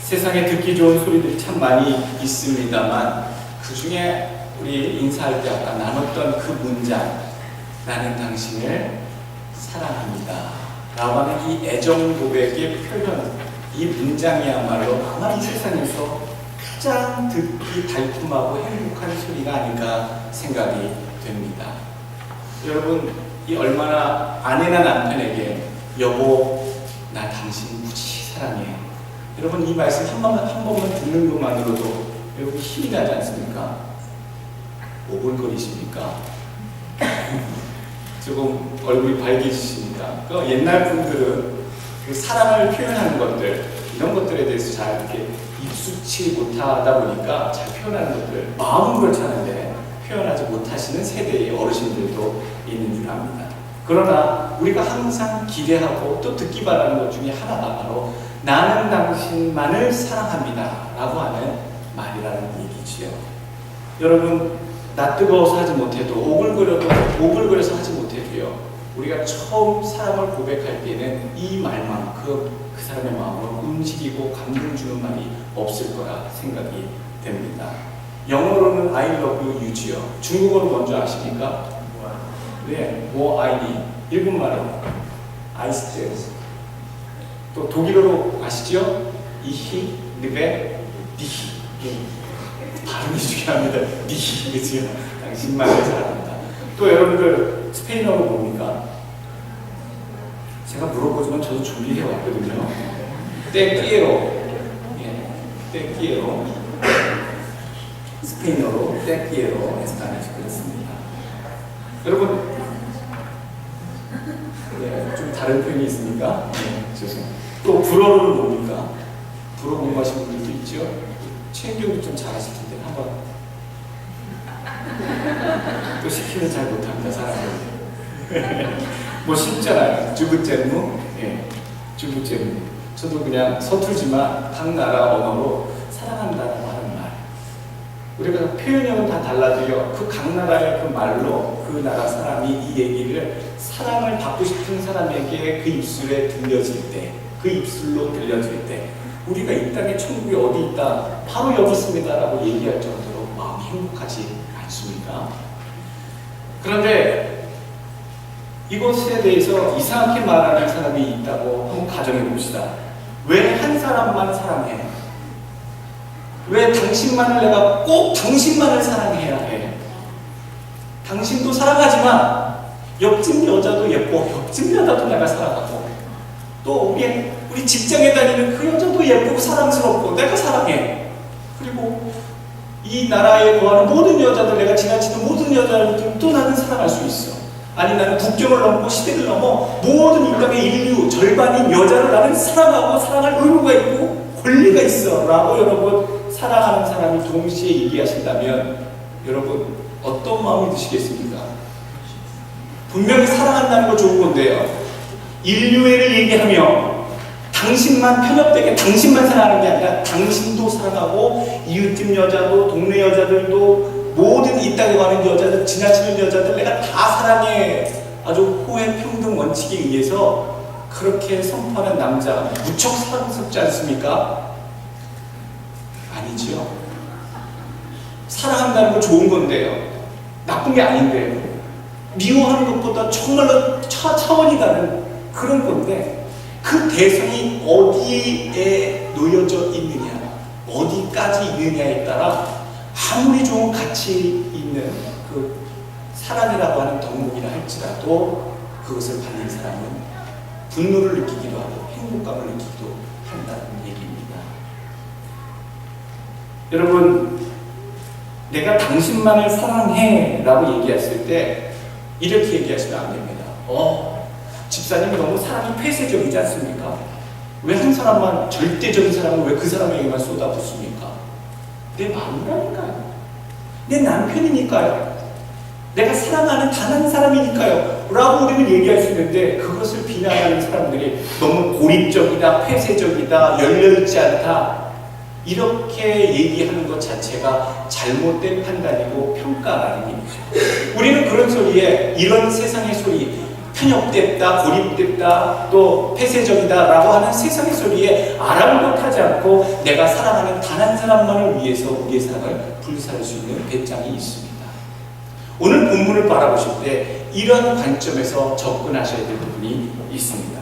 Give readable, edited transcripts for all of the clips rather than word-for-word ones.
세상에 듣기 좋은 소리들이 참 많이 있습니다만 그 중에 우리 인사할 때 아까 나눴던 그 문장, 나는 당신을 사랑합니다 라고 하는 이 애정 고백의 표현, 이 문장이야말로 아마 이 세상에서 가장 듣기 달콤하고 행복한 소리가 아닐까 생각이 됩니다. 여러분, 이 얼마나 아내나 남편에게 여보, 나 당신 무지 사랑해. 여러분, 이 말씀 한 번만 듣는 것만으로도 여러분 힘이 나지 않습니까? 오글거리십니까? 조금 얼굴이 밝아지십니까? 그 옛날 분들은 그 사랑을 표현하는 것들, 이런 것들에 대해서 잘 이렇게 익숙치 못하다 보니까 잘 표현하는 것들, 마음은 그렇잖은데 표현하지 못하시는 세대의 어르신들도 있는 줄 압니다. 그러나 우리가 항상 기대하고 또 듣기 바라는 것 중에 하나가 바로 나는 당신만을 사랑합니다 라고 하는 말이라는 얘기지요. 여러분, 나 뜨거워서 하지 못해도 오글거려서 하지 못해도요, 우리가 처음 사랑을 고백할 때는 이 말만큼 그 사람의 마음을 움직이고 감동 주는 말이 없을 거라 생각이 됩니다. 영어로는 I love you, you지요. 중국어로 뭔지 아십니까? 네, 뭐 아이디, 일본말로 아이스트. 또 독일어로 아시죠? 이히, 리베, 니히. 발음이 중요합니다. 니히, 그죠? 당신만을 사랑한다. 또 여러분들 스페인어로 뭡니까? 제가 물어보지만 저도 준비해 왔거든요. 떼끼에로, 떼끼에로. 스페인어로 떼끼에로 에스파냐시 그렇습니다. 여러분, 좀 다른 표현이 있습니까? 죄송해요. 또 불어로는 뭡니까? 불어 공부하신 분들도 있죠? 최인경도 좀 잘하실 텐데 한번 또 시키면 잘 못합니다, 사람들. 뭐 쉽잖아요. 주부제무, 주부제무. 저도 그냥 서툴지만 각 나라 언어로 사랑한다라고 하는 말. 우리가 표현형은 다 달라도요, 그 각 나라의 그 말로 그 나라 사람이 이 얘기를 사랑을 받고 싶은 사람에게 그 입술에 들려질 때, 그 입술로 들려질 때, 우리가 이 땅에 천국이 어디 있다, 바로 여기 있습니다 라고 얘기할 정도로 마음이 행복하지 않습니까? 그런데 이것에 대해서 이상하게 말하는 사람이 있다고 한번 가정해 봅시다. 왜 한 사람만 사랑해? 왜 당신만을 내가 꼭 당신만을 사랑해야 해? 당신도 사랑하지만 옆집 여자도 예뻐, 옆집 여자도 내가 사랑하고, 또 우리 직장에 다니는 그 여자도 예쁘고 사랑스럽고 내가 사랑해. 그리고 이 나라에 거하는 모든 여자들, 내가 지나치는 모든 여자들도 나는 사랑할 수 있어. 아니, 나는 국경을 넘고 시대를 넘어 모든 이 땅의 인류 절반인 여자를 나는 사랑하고 사랑할 의무가 있고 권리가 있어 라고 여러분 사랑하는 사람이 동시에 얘기하신다면 여러분 어떤 마음이 드시겠습니까? 분명히 사랑한다는 거 좋은 건데요, 인류애를 얘기하며 당신만 편협되게 당신만 사랑하는 게 아니라 당신도 사랑하고 이웃집 여자도 동네 여자들도 모든 이 땅에 가는 여자들, 지나치는 여자들 내가 다 사랑해. 아주 호혜 평등 원칙에 의해서 그렇게 선포하는 남자 무척 사랑스럽지 않습니까? 아니지요. 사랑한다는 건 좋은 건데요, 나쁜 게 아닌데요, 미워하는 것보다 정말로 차원이 다른 그런 건데, 그 대상이 어디에 놓여져 있느냐, 어디까지 있느냐에 따라 아무리 좋은 가치 있는 그 사랑이라고 하는 덕목이라 할지라도 그것을 받는 사람은 분노를 느끼기도 하고 행복감을 느끼기도 한다는 얘기입니다. 여러분, 내가 당신만을 사랑해 라고 얘기했을 때 이렇게 얘기하시면 안 됩니다. 집사님이 너무 사랑이 폐쇄적이지 않습니까? 왜 한 사람만, 절대적인 사람은 왜 그 사람에게만 쏟아붓습니까? 내 마누라니까요. 내 남편이니까요. 내가 사랑하는 단 한 사람이니까요 라고 우리는 얘기할 수 있는데, 그것을 비난하는 사람들이 너무 고립적이다, 폐쇄적이다, 열려있지 않다, 이렇게 얘기하는 것 자체가 잘못된 판단이고 평가라는 얘기죠. 우리는 그런 소리에, 이런 세상의 소리, 편협됐다, 고립됐다, 또 폐쇄적이다라고 하는 세상의 소리에 아랑곳하지 않고 내가 사랑하는 단 한 사람만을 위해서 우리의 사랑을 불살릴 수 있는 배짱이 있습니다. 오늘 본문을 바라보실 때 이런 관점에서 접근하셔야 될 부분이 있습니다.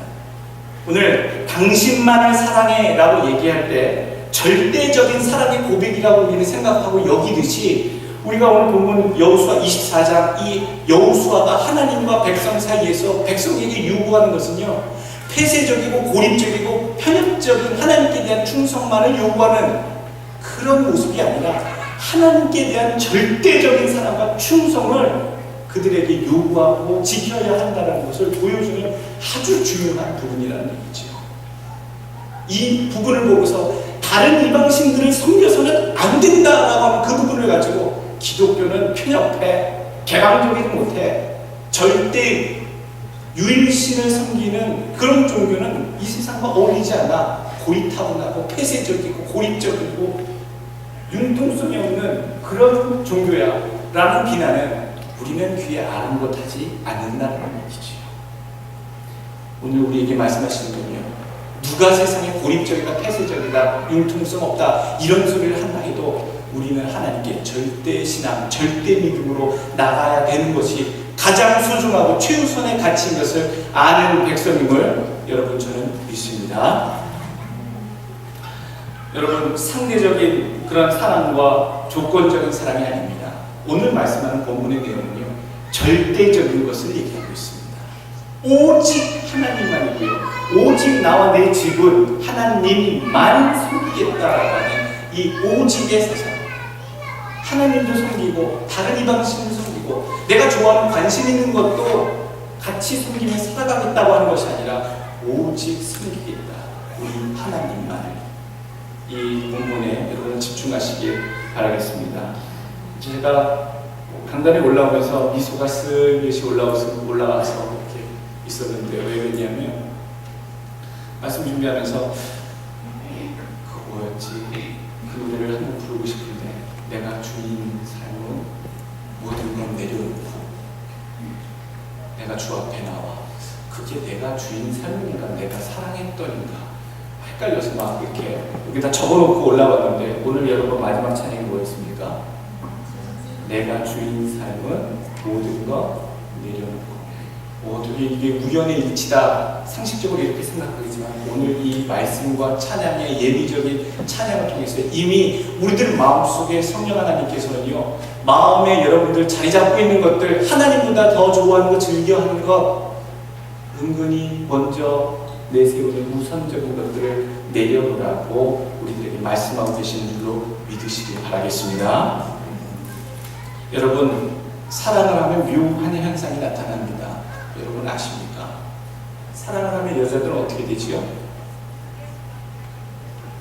오늘 당신만을 사랑해 라고 얘기할 때 절대적인 사랑의 고백이라고 우리는 생각하고 여기듯이 우리가 오늘 본문 여호수아 24장 이 여호수아가 하나님과 백성 사이에서 백성에게 요구하는 것은요, 폐쇄적이고 고립적이고 편협적인 하나님께 대한 충성만을 요구하는 그런 모습이 아니라 하나님께 대한 절대적인 사랑과 충성을 그들에게 요구하고 지켜야 한다는 것을 보여주는 아주 중요한 부분이라는 얘기죠. 이 부분을 보고서 다른 이방신들을 섬겨서는 안 된다라고 하는 그 부분을 가지고 기독교는 편협해, 개방적이지 못해, 절대 유일신을 섬기는 그런 종교는 이 세상과 어울리지 않아, 고리타분하고 폐쇄적이고 고립적이고 융통성이 없는 그런 종교야 라는 비난은 우리는 귀에 아랑곳하지 않는다는 얘기죠. 오늘 우리에게 말씀하시는 건요, 누가 세상에 고립적이다, 폐쇄적이다, 융통성 없다 이런 소리를 한다 해도 우리는 하나님께 절대 신앙, 절대 믿음으로 나가야 되는 것이 가장 소중하고 최우선의 가치인 것을 아는 백성임을 여러분 저는 믿습니다. 여러분, 상대적인 그런 사랑과 조건적인 사랑이 아닙니다. 오늘 말씀하는 본문의 내용은요, 절대적인 것을 얘기하고 있습니다. 오직 하나님만이고요, 오직 나와 내 집은 하나님만 섬기겠다라고 하는 이 오직의 사상, 하나님도 섬기고 다른 이방신도 섬기고 내가 좋아하는 관심 있는 것도 같이 섬기며 살아가겠다고 하는 것이 아니라 오직 섬기겠다, 우리 하나님만을. 이 본문에 여러분 집중하시길 바라겠습니다. 제가 강단에 올라오면서 미소가 슬며시 올라와서 이렇게 있었는데 왜 그러냐면 말씀 준비하면서 그 뭐였지? 그 노래를 한번 부르고 싶은데 내가 주인 삶은 모든 건 내려놓고 내가 주 앞에 나와, 그게 내가 주인 삶인가 내가 사랑했던인가 헷갈려서 막 이렇게 여기다 적어놓고 올라왔는데 오늘 여러분 마지막 찬양이 뭐였습니까? 내가 주인 삶은 모든 것 내려놓고. 이게 우연의 일치다 상식적으로 이렇게 생각하겠지만 오늘 이 말씀과 찬양의 예비적인 찬양을 통해서 이미 우리들 마음속에 성령 하나님께서는요, 마음에 여러분들 자리 잡고 있는 것들, 하나님보다 더 좋아하는 거, 즐겨하는 것, 은근히 먼저 내세우는 우선적인 것들을 내려놓으라고 우리들에게 말씀하고 계시는 줄로 믿으시길 바라겠습니다. 여러분, 사랑을 하면 묘한 현상이 나타납니다. 여러분 아십니까? 사랑을 하면 여자들은 어떻게 되지요?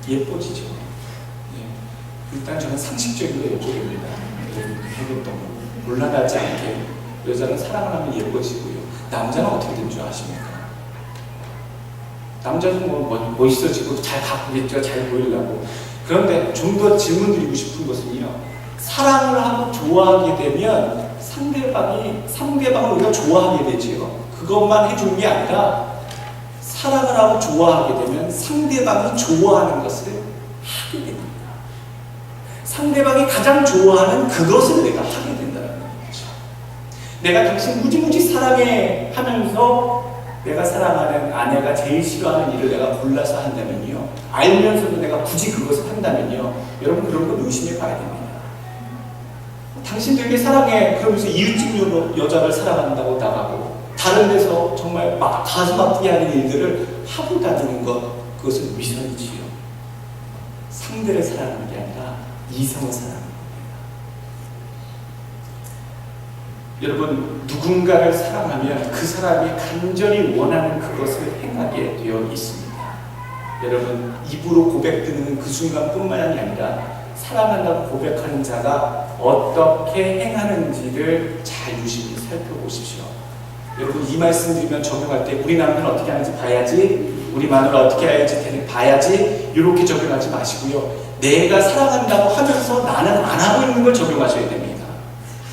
예뻐지죠. 예. 일단 저는 상식적인 거 여쭤봅니다. 해봤던 거. 물러나지 않게 여자는 사랑을 하면 예뻐지고요. 남자는 어떻게 되는 줄 아십니까? 남자는 뭐 멋있어지고 잘 가꾸겠죠. 잘 보이려고. 그런데 좀 더 질문 드리고 싶은 것은요, 사랑을 하고 좋아하게 되면 상대방을 우리가 좋아하게 되지요. 그것만 해주는 게 아니라 사랑을 하고 좋아하게 되면 상대방이 좋아하는 것을 하게 됩니다. 상대방이 가장 좋아하는 그것을 내가 하게 된다는 거죠. 내가 당신 무지무지 사랑해 하면서 내가 사랑하는 아내가 제일 싫어하는 일을 내가 골라서 한다면요, 알면서도 내가 굳이 그것을 한다면요, 여러분 그런 거 의심해 봐야 됩니다. 당신 되게 사랑해 그러면서 이웃집 여자를 사랑한다고 나가고 다른 데서 정말 막 가슴 아프게 하는 일들을 하고 다니는 것, 그것은 위선이지요. 상대를 사랑하는 게 아니라 이성을 사랑하는 겁니다. 여러분, 누군가를 사랑하면 그 사람이 간절히 원하는 그것을 행하게 되어 있습니다. 여러분, 입으로 고백드는 그 순간뿐만이 아니라 사랑한다고 고백하는 자가 어떻게 행하는지를 잘 유심히 살펴보십시오. 여러분, 이 말씀 드리면 적용할 때 우리 남편 어떻게 하는지 봐야지, 우리 마누라 어떻게 해야지 봐야지, 이렇게 적용하지 마시고요. 내가 사랑한다고 하면서 나는 안 하고 있는 걸 적용하셔야 됩니다.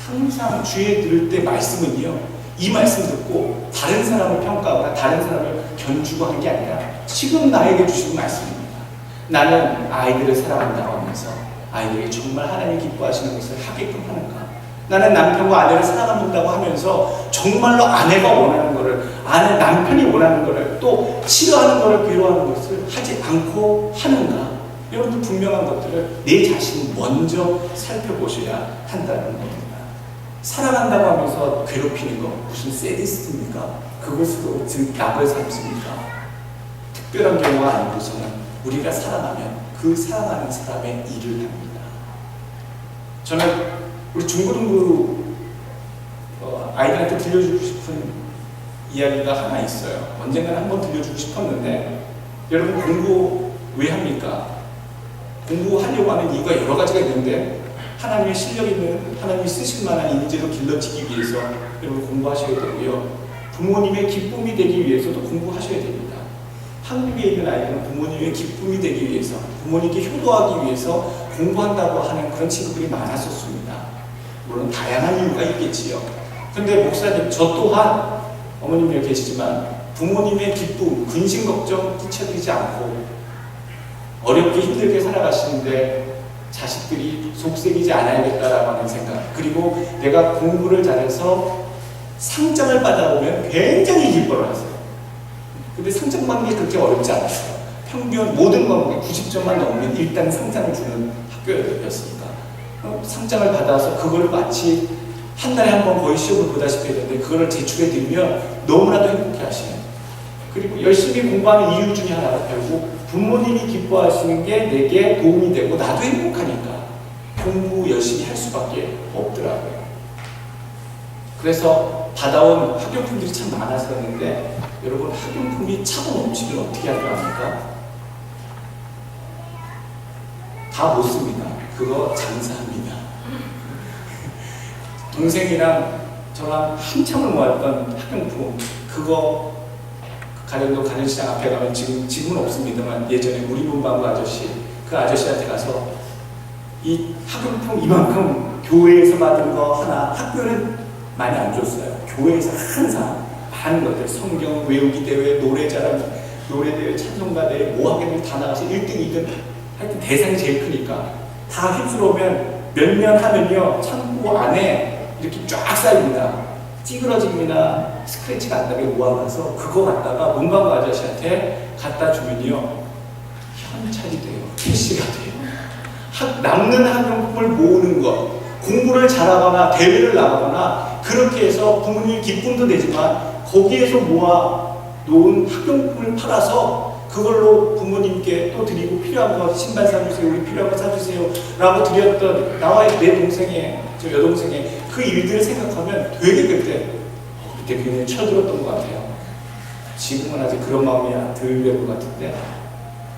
항상 주에 들을 때 말씀은요, 이 말씀 듣고 다른 사람을 평가하거나 다른 사람을 견주고 한 게 아니라 지금 나에게 주신 말씀입니다. 나는 아이들을 사랑한다고 하면서 아이들이 정말 하나님 기뻐하시는 것을 하게끔 하는가? 나는 남편과 아내를 사랑한다고 하면서 정말로 아내가 원하는 것을, 남편이 원하는 것을, 또 싫어하는 것을, 괴로워하는 것을 하지 않고 하는가? 여러분들 분명한 것들을 내 자신이 먼저 살펴보셔야 한다는 겁니다. 사랑한다고 하면서 괴롭히는 것, 무슨 세디스트입니까? 그것으로 지금 낙을 삼습니까? 특별한 경우가 아니고서는 우리가 사랑하면 그 사랑하는 사람의 일을 합니다. 저는 우리 중고등부 아이들한테 들려주고 싶은 이야기가 하나 있어요. 언젠가는 한번 들려주고 싶었는데, 여러분 공부 왜 합니까? 공부하려고 하는 이유가 여러 가지가 있는데, 하나님의 실력 있는, 하나님이 쓰실 만한 인재로 길러지기 위해서 여러분 공부하셔야 되고요. 부모님의 기쁨이 되기 위해서도 공부하셔야 됩니다. 한국에 있는 아이들은 부모님의 기쁨이 되기 위해서, 부모님께 효도하기 위해서 공부한다고 하는 그런 친구들이 많았었습니다. 물론 다양한 이유가 있겠지요. 근데 목사님, 저 또한 어머님 여기 계시지만 부모님의 기쁨, 근심 걱정 끼쳐드리지 않고 어렵게 힘들게 살아가시는데 자식들이 속색이지 않아야겠다라고 하는 생각, 그리고 내가 공부를 잘해서 상장을 받아오면 굉장히 기뻐를 하세요. 근데 상장 받는 게 그렇게 어렵지 않았어요. 평균 모든 과목에 90점만 넘으면 일단 상장을 주는 학교였으니까 상장을 받아서 그걸 마치 한 달에 한 번 거의 시험을 보다시피 했는데 그걸 제출해 드리면 너무나도 행복해 하시는, 그리고 열심히 공부하는 이유 중에 하나가 결국 부모님이 기뻐하시는 게 내게 도움이 되고 나도 행복하니까 공부 열심히 할 수밖에 없더라고요. 그래서 받아온 학용품들이 참 많았었는데, 여러분 학용품이 차고 넘치면 어떻게 하려 합니까? 다 못 씁니다. 그거 장사합니다. 동생이랑 저랑 한참을 모았던 학용품, 그거 가령도 가전시장 앞에 가면 지금은 없습니다만 예전에 우리 문방구 아저씨, 그 아저씨한테 가서 이 학용품 이만큼 교회에서 받은 거 하나, 학교는 많이 안 줬어요. 교회에서 항상 많은 것들, 성경 외우기 대회, 노래자랑, 노래대회, 찬송가대회, 뭐 하겠는 다 나가서 1등, 2등, 하여튼 대상이 제일 크니까 다 휩쓸어오면 몇 년 하면요, 창고 안에 이렇게 쫙 쌓입니다. 찌그러집니다. 스크래치가 안 나게 모아놔서 그거 갖다가 문방구 아저씨한테 갖다 주면요, 현찰이 돼요. 캐시가 돼요. 남는 학용품을 모으는 것, 공부를 잘하거나 대회를 나가거나 그렇게 해서 부모님 기쁨도 되지만 거기에서 모아 놓은 학용품을 팔아서 그걸로 부모님께 또 드리고, 필요한 거 신발 사주세요, 우리 필요한 거 사주세요 라고 드렸던 나와 내 동생의, 저 여동생의 그 일들을 생각하면 되게 그때 굉장히 철들었던 것 같아요. 지금은 아직 그런 마음이 들 것 같은데,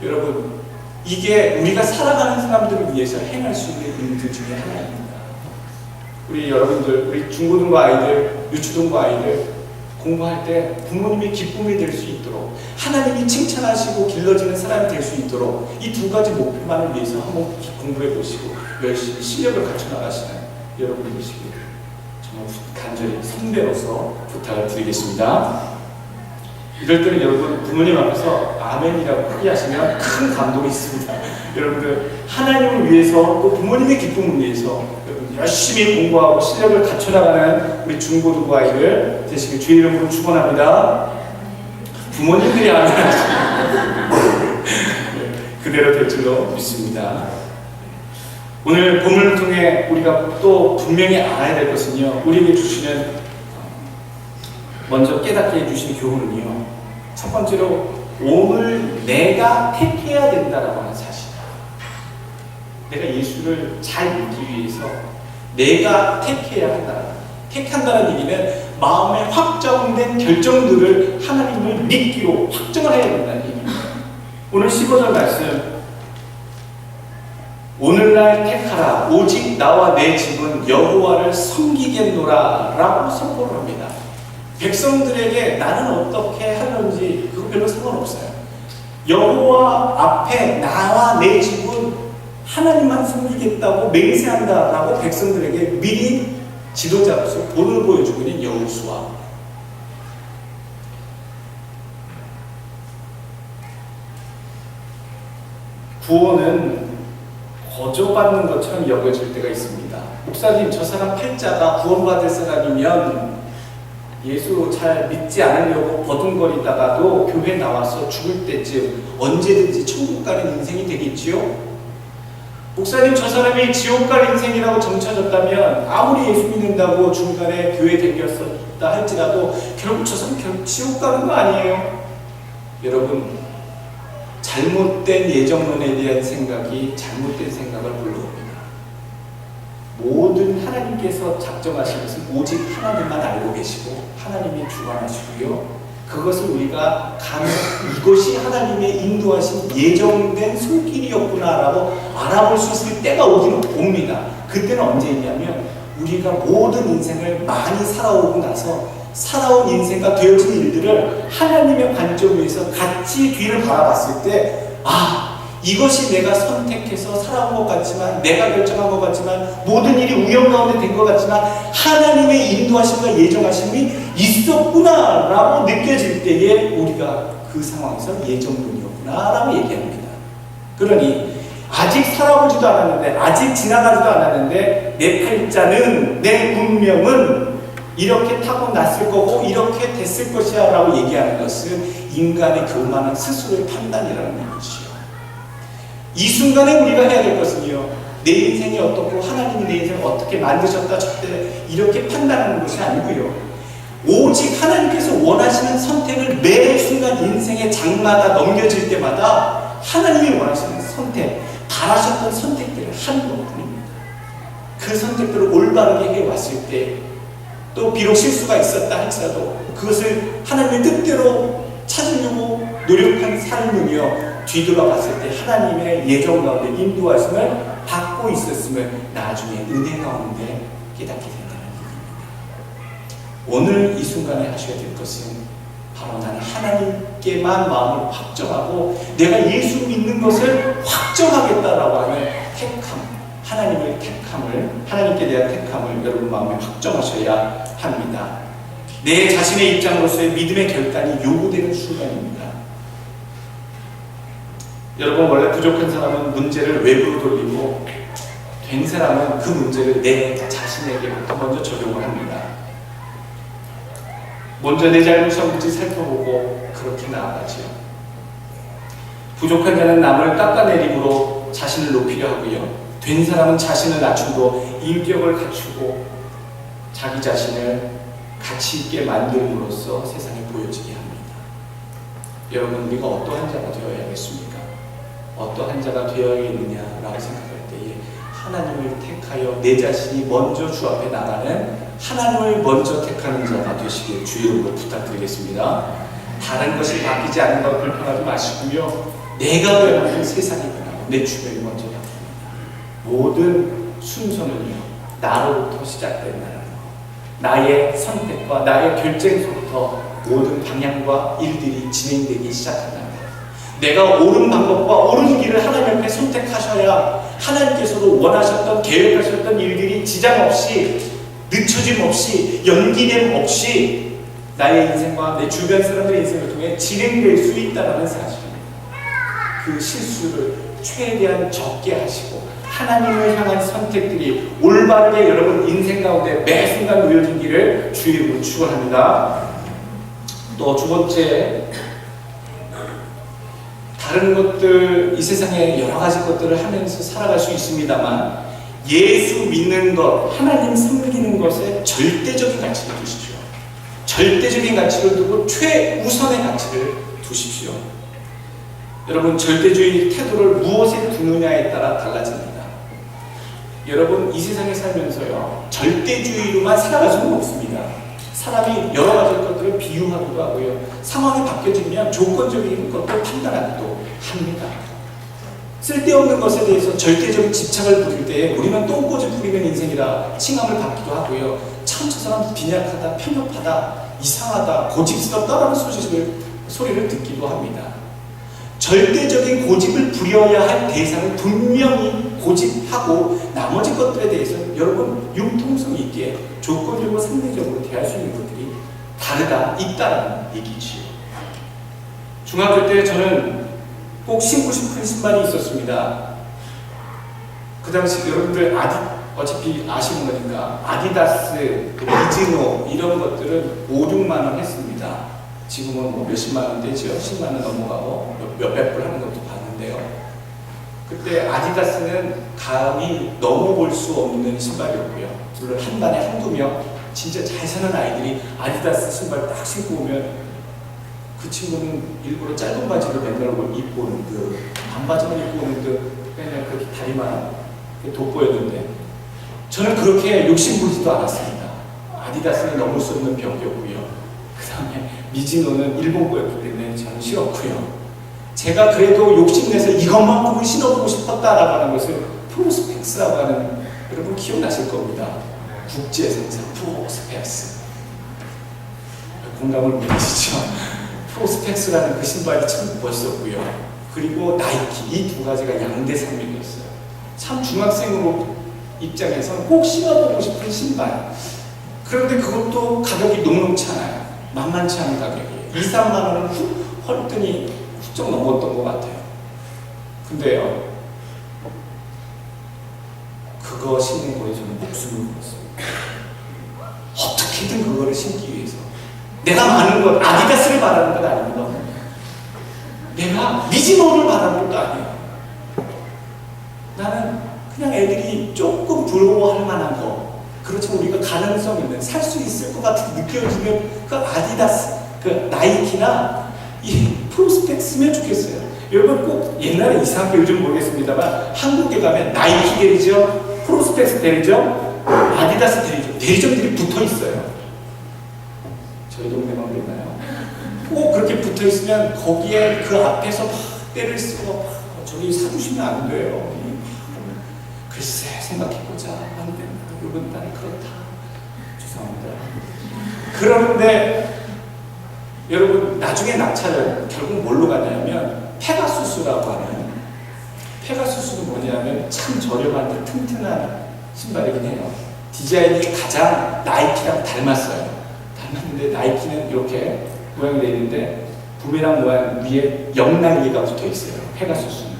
여러분 이게 우리가 살아가는 사람들을 위해서 행할 수 있는 일들 중에 하나입니다. 우리 여러분들, 우리 중고등부 아이들, 유초등부 아이들 공부할 때 부모님의 기쁨이 될 수 있도록, 하나님이 칭찬하시고 길러지는 사람이 될 수 있도록 이 두 가지 목표만을 위해서 한번 공부해 보시고 열심히 실력을 갖춰 나가시는 여러분이 되시길 정말 간절히 선배로서 부탁을 드리겠습니다. 이럴 때는 여러분 부모님 앞에서 아멘이라고 크게 하시면 큰 감동이 있습니다. 여러분들 하나님을 위해서, 또 부모님의 기쁨을 위해서 여러분 열심히 공부하고 실력을 갖춰나가는 우리 중고등부 아이들 되시길 주의 이름으로 축원합니다. 부모님들이 아멘 그대로 될 줄로 믿습니다. 오늘 본문을 통해 우리가 또 분명히 알아야 될 것은요, 우리에게 주시는, 먼저 깨닫게 해주신 교훈은요, 첫 번째로 오늘 내가 택해야 된다라고 하는 사실. 내가 예수를 잘 믿기 위해서 내가 택해야 한다. 택한다는 얘기는 마음에 확정된 결정들을 하나님을 믿기로 확정을 해야 된다는 얘기입니다. 오늘 15절 말씀, 오늘날 택하라, 오직 나와 내 집은 여호와를 섬기겠노라 라고 선포를 합니다. 백성들에게 나는 어떻게 하는지 그거 별로 상관없어요. 여호와 앞에 나와 내 집은 하나님만 섬기겠다고 맹세한다라고 백성들에게 미리 지도자로서 본을 보여주고 있는 여호수아. 구원은 거저받는 것처럼 여겨질 때가 있습니다. 목사님, 저 사람 팔자가 구원받을 사람이면 예수 잘 믿지 않으려고 버둥거리다가도 교회 나와서 죽을 때쯤 언제든지 천국 가는 인생이 되겠지요? 목사님, 저 사람이 지옥 갈 인생이라고 정쳐졌다면 아무리 예수 믿는다고 중간에 교회 댕겼었다 할지라도 결국 저 사람 결국 지옥 가는 거 아니에요? 여러분, 잘못된 예정론에 대한 생각이 잘못된 생각을 불러옵니다. 모든 하나님께서 작정하신 것은 오직 하나님만 알고 계시고 하나님이 주관하시고요. 그것을 우리가 이것이 하나님의 인도하신 예정된 손길이었구나라고 알아볼 수 있을 때가 오기는 옵니다. 그때는 언제이냐면 우리가 모든 인생을 많이 살아오고 나서 살아온 인생과 되어진 일들을 하나님의 관점에서 같이 뒤를 바라봤을 때 이것이 내가 선택해서 살아온 것 같지만 내가 결정한 것 같지만 모든 일이 우연 가운데 된 것 같지만 하나님의 인도하심과 예정하심이 있었구나 라고 느껴질 때에 우리가 그 상황에서 예정론이었구나 라고 얘기합니다. 그러니 아직 살아보지도 않았는데 아직 지나가지도 않았는데 내 팔자는 내 운명은 이렇게 타고났을 거고 이렇게 됐을 것이야 라고 얘기하는 것은 인간의 교만한 스스로의 판단이라는 얘기죠. 이 순간에 우리가 해야 될 것은요, 내 인생이 어떻고 하나님이 내 인생을 어떻게 만드셨다 저때 이렇게 판단하는 것이 아니고요, 오직 하나님께서 원하시는 선택을 매 순간 인생의 장마다 넘겨질 때마다 하나님이 원하시는 선택, 바라셨던 선택들을 하는 것뿐입니다. 그 선택들을 올바르게 해왔을 때 또 비록 실수가 있었다 할지라도 그것을 하나님의 뜻대로 찾으려고 노력한 삶은요, 뒤돌아봤을 때 하나님의 예정 가운데 인도하심을 받고 있었음을 나중에 은혜 가운데 깨닫게 된다는 얘기입니다. 오늘 이 순간에 하셔야 될 것은 바로 나는 하나님께만 마음을 확정하고 내가 예수 믿는 것을 확정하겠다라고 하는 택함, 하나님의 택함을, 하나님께 대한 택함을 여러분 마음에 확정하셔야 합니다. 내 자신의 입장으로서의 믿음의 결단이 요구되는 순간입니다. 여러분, 원래 부족한 사람은 문제를 외부로 돌리고 된 사람은 그 문제를 내 자신에게부터 먼저 적용을 합니다. 먼저 내 잘못이 뭔지 살펴보고 그렇게 나아가지요. 부족한 자는 남을 깎아내림으로 자신을 높이려 하고요, 된 사람은 자신을 낮추고 인격을 갖추고 자기 자신을 가치 있게 만듦으로써 세상에 보여지게 합니다. 여러분, 우리가 어떠한 자가 되어야겠습니까? 어떠한 자가 되어야겠느냐라고 생각할 때에 하나님을 택하여 내 자신이 먼저 주 앞에 나가는, 하나님을 먼저 택하는 자가 되시길 주 이름으로 부탁드리겠습니다. 다른 것이 바뀌지 않는 것 불평하지 마시고요, 내가 변하면 세상이 변하고 내 주변이 먼저 바뀝니다. 모든 순서는요, 나로부터 시작된다는 것, 나의 선택과 나의 결정서부터 모든 방향과 일들이 진행되기 시작한다는 것, 내가 옳은 방법과 옳은 길을 하나님 앞에 선택하셔야 하나님께서도 원하셨던, 계획하셨던 일들이 지장 없이, 늦춰짐 없이, 연기됨 없이 나의 인생과 내 주변 사람들의 인생을 통해 진행될 수 있다는 사실입니다. 그 실수를 최대한 적게 하시고 하나님을 향한 선택들이 올바르게 여러분 인생 가운데 매 순간 놓여지기를 주의 이름으로 축원합니다. 또 두 번째, 다른 것들, 이 세상에 여러 가지 것들을 하면서 살아갈 수 있습니다만 예수 믿는 것, 하나님 섬기는 것에 절대적인 가치를 두십시오. 절대적인 가치를 두고 최우선의 가치를 두십시오. 여러분, 절대주의 태도를 무엇에 두느냐에 따라 달라집니다. 여러분, 이 세상에 살면서요, 절대주의로만 살아갈 수는 없습니다. 사람이 여러 가지 것들을 비유하기도 하고요, 상황이 바뀌어지면 조건적인 것도 판단하기도 합니다. 쓸데없는 것에 대해서 절대적인 집착을 부릴 때에 우리는 똥꼬지 부리는 인생이라 칭함을 받기도 하고요, 참 저 사람 빈약하다, 편협하다, 이상하다, 고집스럽다라는 소리를 듣기도 합니다. 절대적인 고집을 부려야 할 대상을 분명히 고집하고 나머지 것들에 대해서 여러분 융통성 있게 조건적으로 상대적으로 대할 수 있는 것들이 있다는 얘기지요. 중학교 때 저는 꼭 신고 싶은 신발이 있었습니다. 그 당시 여러분들 어차피 아시는 거니까 아디다스, 미즈노 이런 것들은 5, 6만 원 했습니다. 지금은 뭐 몇십만 원 되죠. 10만 원 넘어가고 몇백 불 하는 것도 봤는데요. 그때 아디다스는 감히 넘어볼 수 없는 신발이었고요. 물론 한 반에 한두 명 진짜 잘 사는 아이들이 아디다스 신발 딱 신고 오면 그 친구는 일부러 짧은 바지를 맨날 입고 오는 듯, 반바지만 입고 오는 듯 맨날 그렇게 다리만 돋보였는데 저는 그렇게 욕심 부리지도 않았습니다. 아디다스는 넘을 수 없는 벽이었고요. 그 다음에 미즈노는 일본 거였기 때문에 저는 싫었고요. 제가 그래도 욕심내서 이것만큼은 신어보고 싶었다라고 하는 것을 프로스펙스라고 하는, 여러분 기억나실 겁니다. 국제생산 프로스펙스. 공감을 못하시죠? 프로스펙스라는 그 신발이 참 멋있었고요. 그리고 나이키, 이 두 가지가 양대 산맥이었어요. 참 중학생으로 입장에서는 꼭 신어보고 싶은 신발. 그런데 그것도 가격이 녹록치 않아요. 만만치 않은 가격이에요. 2, 3만 원은 헐뜬히 훌쩍 넘었던 것 같아요. 근데요, 그거 신는 거에 저는 목숨을 걸었어요. 어떻게든 그거를 신기 위해서. 내가 많은 것, 아디다스를 바라는 건 아닙니다. 내가 미즈노를 바라는 것도 아니에요. 나는 그냥 애들이 조금 부러워할 만한 거, 그렇지만 우리가 가능성 있는, 살 수 있을 것 같은 느껴지는 그 아디다스, 그 나이키나 이 프로스펙스면 좋겠어요. 여러분 꼭 옛날에 이상하게 요즘 모르겠습니다만 한국에 가면 나이키 대리점, 프로스펙스 대리점, 아디다스 대리점, 대리점들이 붙어 있어요. 저희 동네만 그랬나요? 꼭 그렇게 붙어 있으면 거기에 그 앞에서 막 때를 쓰고 저기 사주시면 안 돼요. 글쎄 생각해보자. 안 된다. 여러분 나는 그렇다. 죄송합니다. 그러는데 여러분 나중에 낙찰을 결국 뭘로 가냐면 페가수스라고 하는, 페가수스는 뭐냐면 참 저렴한데 튼튼한 신발이긴 해요. 디자인이 가장 나이키랑 닮았어요. 닮았는데 나이키는 이렇게 모양이 되어 있는데 부메랑 모양 위에 영날개가 붙어 있어요. 페가수스는.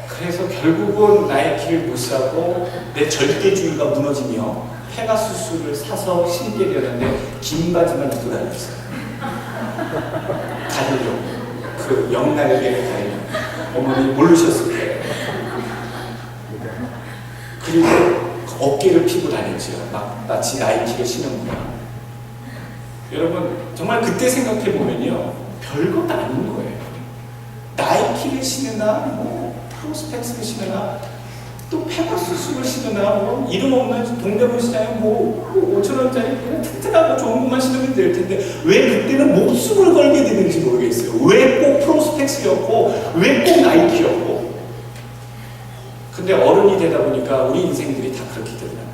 그래서 결국은 나이키를 못 사고 내 절대주의가 무너지며 페가수스를 사서 신게 되었는데 긴 바지만 입고 다녔어요. 가리려고. 그 영날개를 가리려고. 어머니 모르셨을 거예요. 그리고 어깨를 피고 다녔죠. 막 마치 나이키를 신는구나. 여러분 정말 그때 생각해 보면요, 별것 아닌 거예요. 나이키를 신으나 뭐 프로스펙스를 신으나 또 페가수스를 신으나 뭐 이름 없는 동대문 시장에 뭐 5,000원짜리 그냥 튼튼하고 좋은 것만 신으면 될 텐데 왜 그때는 목숨을 걸게 되는지 모르겠어요. 왜 꼭 프로스펙스였고 왜 꼭 나이키였고. 근데 어른이 되다 보니까 우리 인생들이 다 그렇게 되더라고요.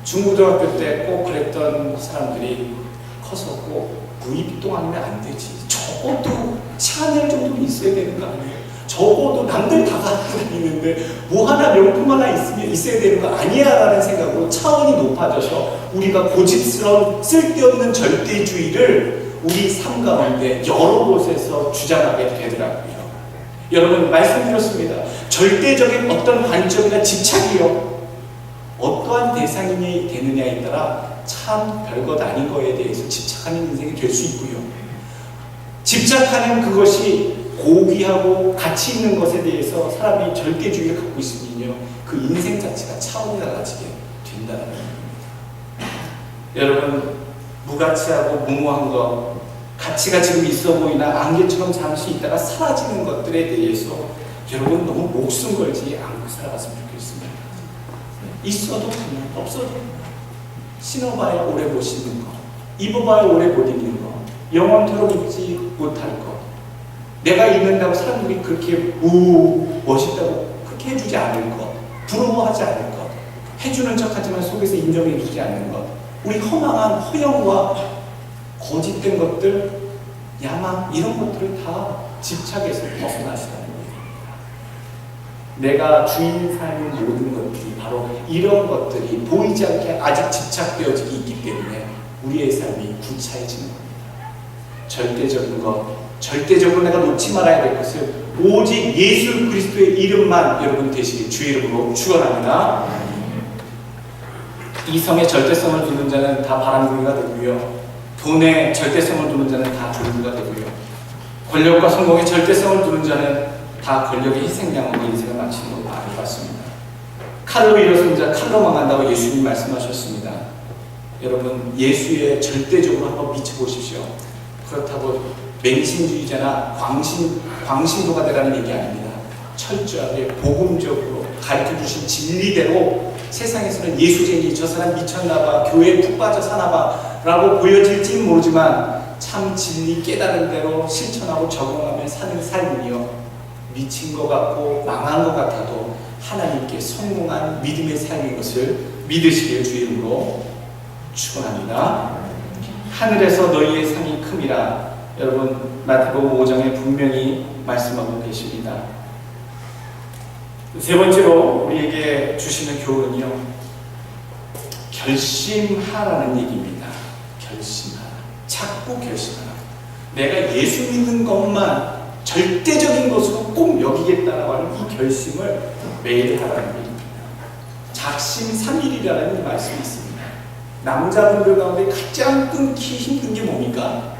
중고등학교 때 꼭 그랬던 사람들이 커서 꼭 루이비통 아니면 안 되지. 적어도 샤넬 정도는 있어야 되는 거 아니에요? 적어도 남들 다 갖고 다니는데 뭐 하나 명품 하나 있어야 되는 거 아니야 라는 생각으로 차원이 높아져서 우리가 고집스러운 쓸데없는 절대주의를 우리 삶 가운데 여러 곳에서 주장하게 되더라고요. 여러분 말씀드렸습니다. 절대적인 어떤 관점이나 집착이요, 어떠한 대상이 되느냐에 따라 참 별것 아닌 거에 대해서 집착하는 인생이 될 수 있고요. 집착하는 그것이 고귀하고 가치 있는 것에 대해서 사람이 절대주의를 갖고 있으면요, 그 인생 자체가 차원이 달라지게 된다는 겁니다. 여러분 무가치하고 무모한 것, 가치가 지금 있어 보이나 안개처럼 잠시 있다가 사라지는 것들에 대해서 여러분 너무 목숨 걸지 않고 살아갔으면 좋겠습니다. 있어도 그냥 없어도 그냥. 신어봐야 오래 못 신는 것, 입어봐야 오래 못 입는 것, 영원토록 입지 못할 것, 내가 입는다고 사람들이 그렇게 멋있다고 그렇게 해주지 않을 것, 부러워하지 않을 것, 해주는 척하지만 속에서 인정해주지 않는 것, 우리 허망한 허영과 거짓된 것들, 야망 이런 것들을 다 집착에서 벗어나시라는 거예요. 내가 주인 삶의 모든 것들이 바로 이런 것들이 보이지 않게 아직 집착되어지기 있기 때문에 우리의 삶이 구차해지는 겁니다. 절대적인 것, 절대적으로 내가 놓지 말아야 될 것을 오직 예수 그리스도의 이름만 여러분 되시길 주의 이름으로 축원합니다. 이성의 절대성을 두는 자는 다 바람둥이가 되고요. 돈의 절대성을 두는 자는 다 조류가 되고요. 권력과 성공의 절대성을 두는 자는 다 권력의 희생양으로 인생을 마치는 것 같습니다. 칼로 일어선 자 칼로 망한다고 예수님 말씀하셨습니다. 여러분 예수의 절대적으로 한번 미쳐보십시오. 그렇다고 맹신주의자나 광신도가 되라는 얘기 아닙니다. 철저하게 복음적으로 가르쳐주신 진리대로 세상에서는 예수쟁이, 저 사람 미쳤나봐, 교회에 푹 빠져 사나봐 라고 보여질지는 모르지만 참 진리 깨달은 대로 실천하고 적용하며 사는 삶이요, 미친 것 같고 망한 것 같아도 하나님께 성공한 믿음의 삶인 것을 믿으시길 주의 이름으로 축원합니다. 하늘에서 너희의 상이 큼이라. 여러분 마태복음 5장에 분명히 말씀하고 계십니다. 세 번째로 우리에게 주시는 교훈은요, 결심하라는 얘기입니다. 결심하라. 자꾸 결심하라. 내가 예수 믿는 것만 절대적인 것으로 꼭 여기겠다라고 하는 이 결심을 매일 하라는 얘기입니다. 작심삼일이라는 말씀이 있습니다. 남자분들 가운데 가장 끊기 힘든 게 뭡니까?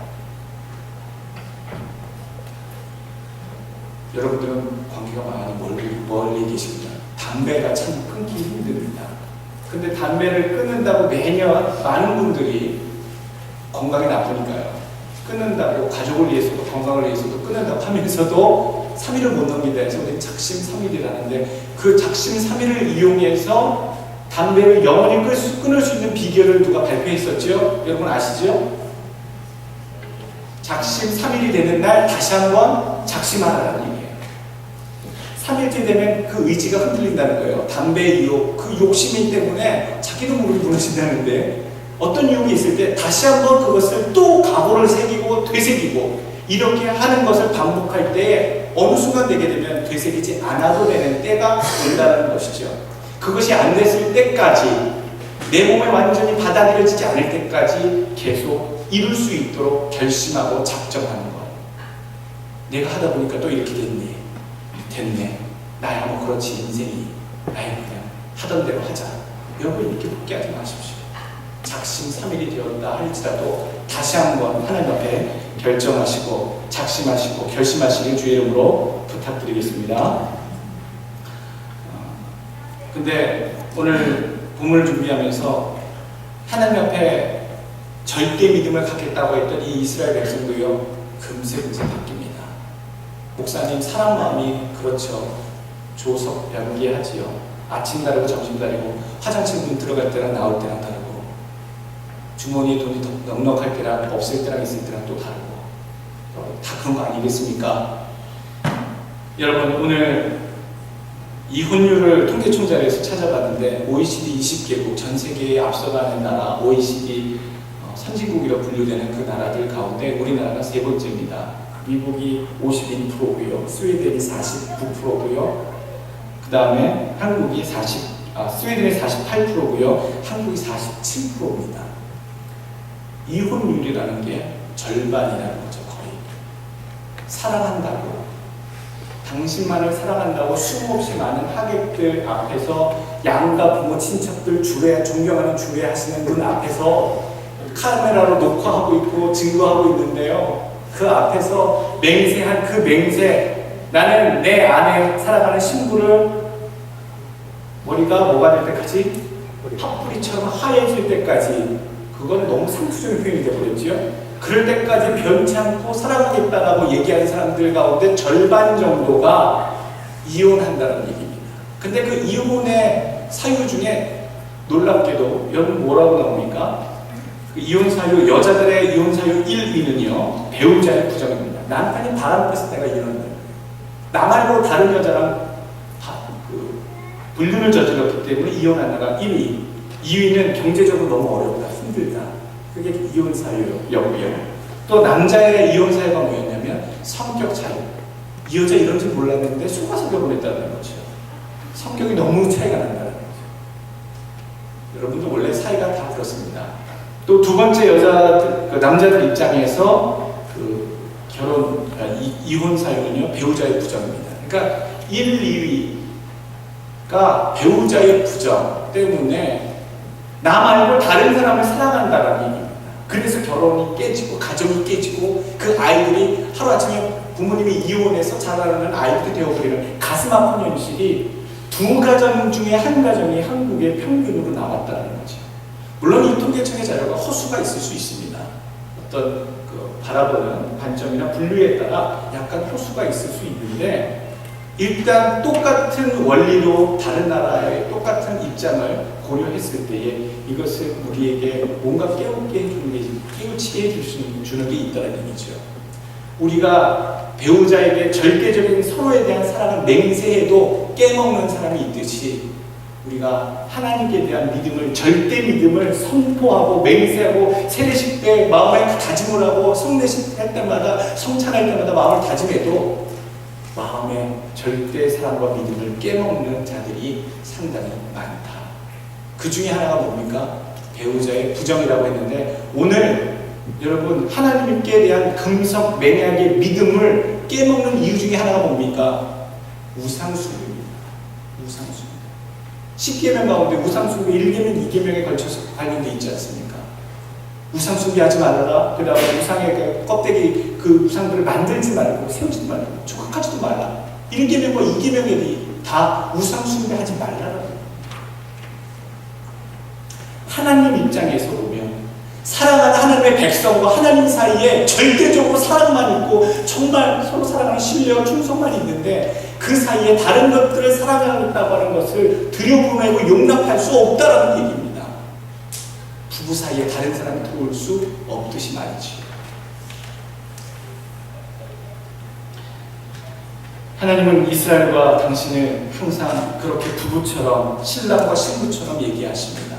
여러분들은 관계가 많이 멀리 계십니다. 담배가 참 끊기 힘듭니다. 근데 담배를 끊는다고 매년 많은 분들이 건강이 나쁘니까요, 끊는다고, 가족을 위해서도 건강을 위해서도 끊는다고 하면서도 3일을 못 넘긴다 해서 우리 작심삼일이라는데, 그 작심삼일을 이용해서 담배를 영원히 끊을 수 있는 비결을 누가 발표했었죠? 여러분 아시죠? 작심삼일이 되는 날 다시 한번 작심하라는 얘기예요. 3일째 되면 그 의지가 흔들린다는 거예요. 담배의 유혹, 그 욕심이 때문에 자기도 모르게 무너진다는데, 어떤 유혹이 있을 때 다시 한번 그것을 또 각오를 새기고 되새기고 이렇게 하는 것을 반복할 때 어느 순간 되게 되면 되새기지 않아도 되는 때가 온다는 것이죠. 그것이 안 됐을 때까지, 내 몸에 완전히 받아들여지지 않을 때까지 계속 이룰 수 있도록 결심하고 작정하는 것. 내가 하다 보니까 또 이렇게 됐네. 나야 뭐 그렇지, 인생이. 아유, 그냥 하던 대로 하자. 여러분 이렇게 포기하지 마십시오. 작심삼일이 되었다 할지라도 다시 한번 하나님 앞에 결정하시고 작심하시고 결심하시길 주의 이름으로 부탁드리겠습니다. 근데 오늘 본문을 준비하면서 하나님 앞에 절대 믿음을 갖겠다고 했던 이 이스라엘 백성도요, 금세 바뀝니다. 목사님, 사람 마음이 그렇죠. 조석 연기하지요. 아침 다르고 점심 다르고, 화장실 문 들어갈 때랑 나올 때랑 다르고, 주머니에 돈이 더 넉넉할 때랑 없을 때랑 있을 때랑 또 다르고, 다 그런 거 아니겠습니까? 여러분 오늘 이혼율을 통계청자리에서 찾아봤는데 OECD 20개국, 전 세계에 앞서가는 나라 OECD 선진국이라 분류되는 그 나라들 가운데 우리나라가 세 번째입니다. 미국이 51%고요, 스웨덴이 49%고요, 그 다음에 한국이 스웨덴이 48%고요, 한국이 47%입니다. 이혼율이라는 게 절반이라는 거죠. 거의. 사랑한다고, 당신만을 사랑한다고 수없이 많은 하객들 앞에서, 양가 부모 친척들 존경하는 주례하시는 분 앞에서 카메라로 녹화하고 있고 증거하고 있는데요, 그 앞에서 맹세한 그 맹세, 나는 내 아내 사랑하는 신부를 머리가 뭐가 될 때까지, 팥뿌리처럼 하얘질 때까지, 그건 너무 상투적인 표현이 되어버렸지요. 그럴 때까지 변치 않고 사랑하겠다라고 얘기하는 사람들 가운데 절반 정도가 이혼한다는 얘기입니다. 근데 그 이혼의 사유 중에 놀랍게도 여러분 뭐라고 나옵니까? 그 이혼 사유, 여자들의 이혼 사유 1위는요, 배우자의 부정입니다. 남편이 바람 펴서 내가 이혼한다. 나 말고 다른 여자랑 불륜을 저질렀기 때문에 이혼하다가 1위. 2위는 경제적으로 너무 어렵다, 힘들다. 그게 이혼 사유였고요. 또 남자의 이혼 사유가 뭐였냐면 성격 차이. 이 여자 이런 줄 몰랐는데 속아서 결혼했다는 거죠. 성격이 너무 차이가 난다는 거죠. 여러분도 원래 사이가 다 그렇습니다. 또 두 번째 남자들 입장에서 이혼 사유는요, 배우자의 부정입니다. 그러니까 1, 2위가 배우자의 부정 때문에 나 말고 다른 사람을 사랑한다라는 얘기입니다. 그래서 결혼이 깨지고 가정이 깨지고 그 아이들이 하루아침에 부모님이 이혼해서 자라나는 아이들이 되어버리는 가슴 아픈 현실이 두 가정 중에 한 가정이 한국의 평균으로 나왔다는 거죠. 물론 이 통계청의 자료가 허수가 있을 수 있습니다. 어떤 바라보는 관점이나 분류에 따라 약간 허수가 있을 수 있는데, 일단 똑같은 원리로 다른 나라의 똑같은 입장을 고려했을 때에 이것을 우리에게 뭔가 깨우치게 해주는 게 있다는 얘기죠. 우리가 배우자에게 절대적인 서로에 대한 사랑을 맹세해도 깨먹는 사람이 있듯이, 우리가 하나님께 대한 믿음을, 절대 믿음을 선포하고 맹세하고 세례식 때 마음에 다짐을 하고 성례식 할 때마다, 성찬할 때마다 마음을 다짐해도 마음에 절대 사랑과 믿음을 깨먹는 자들이 상당히 많다. 그 중에 하나가 뭡니까? 배우자의 부정이라고 했는데, 오늘 여러분 하나님께 대한 금석 맹약의 믿음을 깨먹는 이유 중에 하나가 뭡니까? 우상숭배입니다. 우상숭배. 10계명 가운데 우상숭배 1계명, 2계명에 걸쳐서 관련되어 있지 않습니까? 우상숭배하지 말아라. 그 다음에 우상의 껍데기, 그 우상들을 만들지 말고 세우지 말고 조각하지도 말라. 1계명과 2계명에 다 우상숭배하지 말라라고. 하나님 입장에서 보면 사랑하는 하나님의 백성과 하나님 사이에 절대적으로 사랑만 있고 정말 서로 사랑하는 신뢰와 충성만 있는데, 그 사이에 다른 것들을 사랑한다고 하는 것을 들여보내고 용납할 수 없다라는 얘기입니다. 부부 사이에 다른 사람이 들어올 수 없듯이 말이지. 하나님은 이스라엘과 당신을 항상 그렇게 부부처럼, 신랑과 신부처럼 얘기하십니다.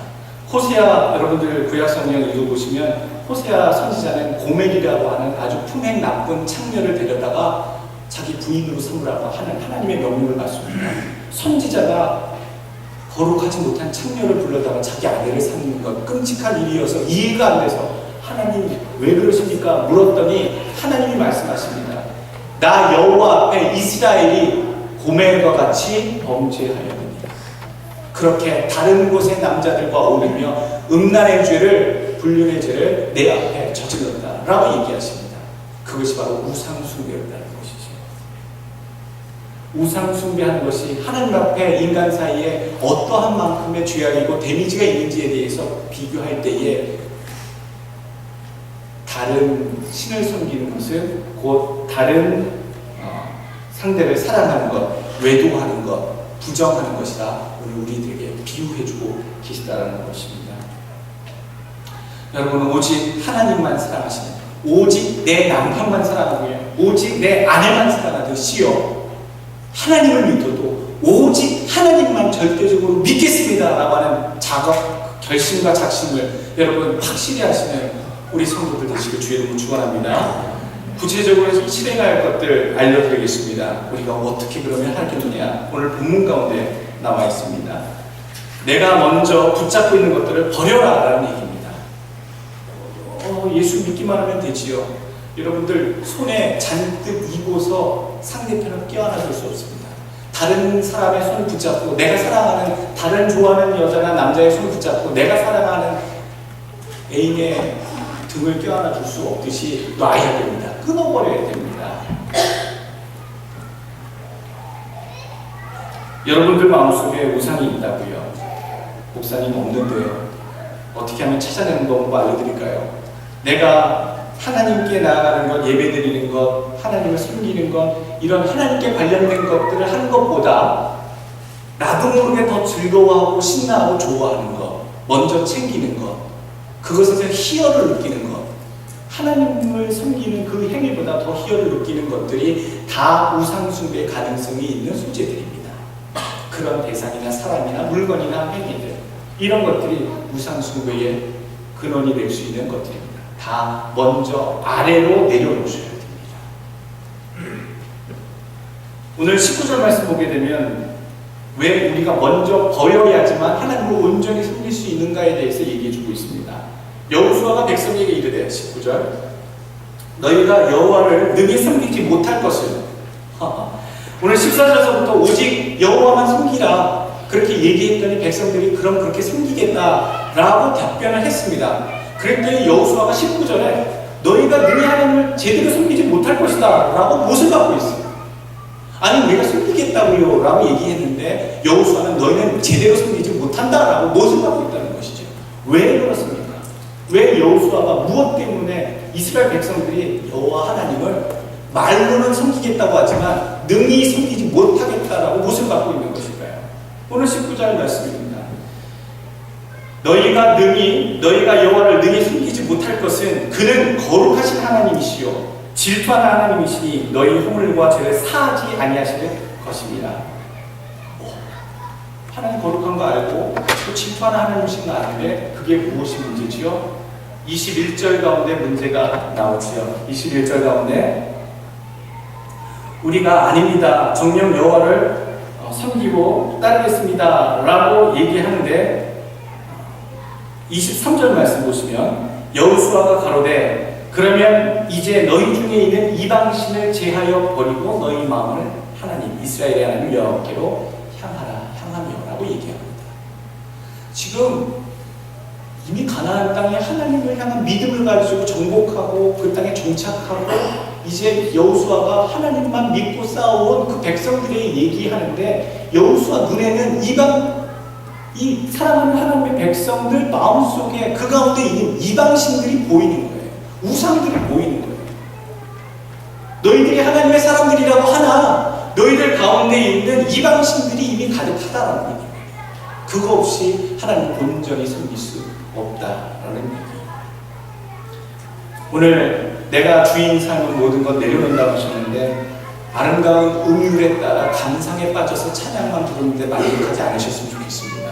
호세아, 여러분들 구약 성경 읽어보시면 호세아 선지자는 고멜이라고 하는 아주 품행 나쁜 창녀를 데려다가 자기 부인으로 삼으라고 하는 하나님의 명령을 받습니다. 선지자가 거룩하지 못한 창녀를 불러다가 자기 아내를 삼는 것, 끔찍한 일이어서 이해가 안 돼서 하나님 왜 그러십니까? 물었더니 하나님이 말씀하십니다. 나 여호와 앞에 이스라엘이 고멜과 같이 범죄하였느니라. 그렇게 다른 곳의 남자들과 어울리며 음란의 죄를, 불륜의 죄를 내 앞에 저질렀다 라고 얘기하십니다. 그것이 바로 우상숭배였다는 것이죠. 우상숭배하는 것이 하나님 앞에 인간 사이에 어떠한 만큼의 죄악이고 데미지가 있는지에 대해서 비교할 때에, 다른 신을 섬기는 것은 곧 다른 상대를 사랑하는 것, 외도하는 것, 부정하는 것이다. 우리들에게 비유해주고 계시다는 것입니다. 여러분, 오직 하나님만 사랑하시는, 오직 내 남편만 사랑하고요, 오직 내 아내만 사랑하듯이요, 하나님을 믿어도 오직 하나님만 절대적으로 믿겠습니다 라고 하는 결심과 작심을 여러분 확실히 하시는 우리 성도들 되시길 주의 이름으로 축원합니다. 구체적으로 실행할 것들 알려드리겠습니다. 우리가 어떻게 그러면 하겠느냐, 오늘 본문 가운데 나와 있습니다. 내가 먼저 붙잡고 있는 것들을 버려라 라는 얘기입니다. 예수 믿기만 하면 되지요. 여러분들 손에 잔뜩 입어서 상대편을 껴안아줄 수 없습니다. 다른 사람의 손을 붙잡고, 내가 사랑하는, 다른 좋아하는 여자나 남자의 손을 붙잡고 내가 사랑하는 애인의 등을 껴안아줄 수 없듯이 놔야 됩니다. 끊어버려야 됩니다. 여러분들 마음속에 우상이 있다고요? 목사님 없는데요. 어떻게 하면 찾아내는 방법 알려드릴까요? 내가 하나님께 나아가는 것, 예배드리는 것, 하나님을 섬기는 것, 이런 하나님께 관련된 것들을 하는 것보다 나도 모르게 더 즐거워하고 신나하고 좋아하는 것, 먼저 챙기는 것, 그것에서 희열을 느끼는 것, 하나님을 섬기는 그 행위보다 더 희열을 느끼는 것들이 다 우상숭배의 가능성이 있는 소재들입니다. 그런 대상이나 사람이나 물건이나 행위들, 이런 것들이 우상숭배의 근원이 될 수 있는 것들입니다. 다 먼저 아래로 내려놓으셔야 됩니다. 오늘 19절 말씀 보게 되면 왜 우리가 먼저 버려야지만 하나님을 온전히 섬길 수 있는가에 대해서 얘기해 주고 있습니다. 여호수아가 백성에게 이르되 19절 너희가 여호와를 능히 섬기지 못할 것을. 오늘 14절서부터 오직 여호와만 섬기라 그렇게 얘기했더니 백성들이 그럼 그렇게 섬기겠다라고 답변을 했습니다. 그랬더니 여호수아가 19절에 너희가 능히 하나님을 제대로 섬기지 못할 것이다 라고 못을 받고 있어요. 아니 우리가 섬기겠다고요 라고 얘기했는데 여호수아는 너희는 제대로 섬기지 못한다 라고 못을 받고 있다는 것이죠. 왜 그렇습니까? 왜 여호수아가 무엇 때문에 이스라엘 백성들이 여호와 하나님을 말로는 섬기겠다고 하지만 능히 섬기지 못하겠다라고 못을 받고 있는 것일까요? 오늘 19절 말씀입니다. 너희가 여호와를 능히 섬기지 못할 것은 그는 거룩하신 하나님이시요 질투하는 하나님이시니 너희 허물과 죄를 사하지 아니하시는 것입니다. 하나님 거룩한 거 알고 또 질투하는 하나님이신 거 아는데 그게 무엇이 문제지요? 21절 가운데 문제가 나오지요. 21절 가운데 우리가 아닙니다. 정녕 여호와를 섬기고 따르겠습니다 라고 얘기하는데 23절 말씀 보시면 여호수아가 가로되 그러면 이제 너희 중에 있는 이방신을 제하여 버리고 너희 마음을 하나님 이스라엘의 하나님 여호와께로 향하며 라고 얘기합니다. 지금 이미 가나안 땅에 하나님을 향한 믿음을 가지고 정복하고 그 땅에 정착하고 이제 여호수아가 하나님만 믿고 싸워온 그 백성들의 얘기하는데 여호수아 눈에는 이 사랑하는 하나님의 백성들 마음속에 그 가운데 있는 이방신들이 보이는 거예요. 우상들이 보이는 거예요. 너희들이 하나님의 사람들이라고 하나 너희들 가운데 있는 이방신들이 이미 가득하다라는 얘기입니다. 그거 없이 하나님 온전히 섬길 수 없다라는 얘기예요. 오늘 내가 주인 삶은 모든 것 내려놓는다고 하셨는데 아름다운 음율에 따라 감상에 빠져서 찬양만 부르는데 만족하지 않으셨으면 좋겠습니다.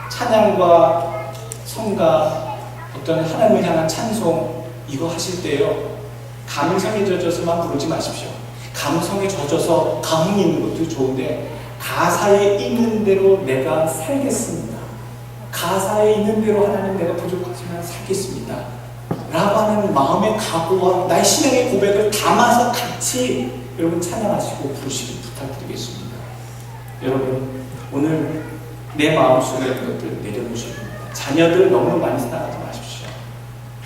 찬양과 성가 어떤 하나님을 향한 찬송 이거 하실 때요 감성에 젖어서만 부르지 마십시오. 감성에 젖어서 감흥이 있는 것도 좋은데 가사에 있는 대로 내가 살겠습니다. 가사에 있는 대로 하나님 내가 부족하지만 살겠습니다 라고 하는 마음의 각오와 나의 신앙의 고백을 담아서 같이 여러분 찬양하시고 부르시길 부탁드리겠습니다. 여러분 오늘 내 마음속에 있는 것들 내려놓으셔야 됩니다. 자녀들 너무 많이 사랑하지 마십시오.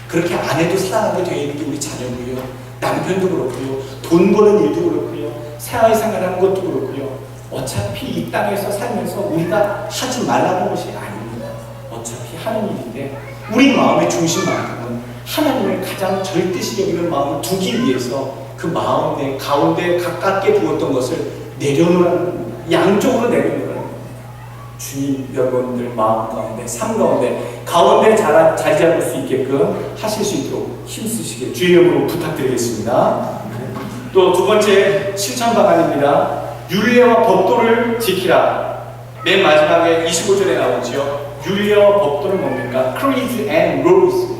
그렇게 아내도 사랑하게 되어 있는 게 우리 자녀고요 남편도 그렇고요 돈 버는 일도 그렇고요 사회생활하는 것도 그렇고요 어차피 이 땅에서 살면서 우리가 하지 말라는 것이 아닙니다. 어차피 하는 일인데 우리 마음의 중심만큼은 하나님을 가장 절대시 여기는 마음을 두기 위해서 그 마음의 가운데 가깝게 두었던 것을 내려놓으라는 겁니다. 양쪽으로 내려놓으라는 겁니다. 주님 여러분들 마음 가운데 삶 가운데 자리 잡을 수 있게끔 하실 수 있도록 힘쓰시길 주의 이름으로 부탁드리겠습니다. 또 두 번째 실천 방안입니다. 율례와 법도를 지키라. 맨 마지막에 25절에 나오지요. 율례와 법도는 뭡니까? Creeds and rules.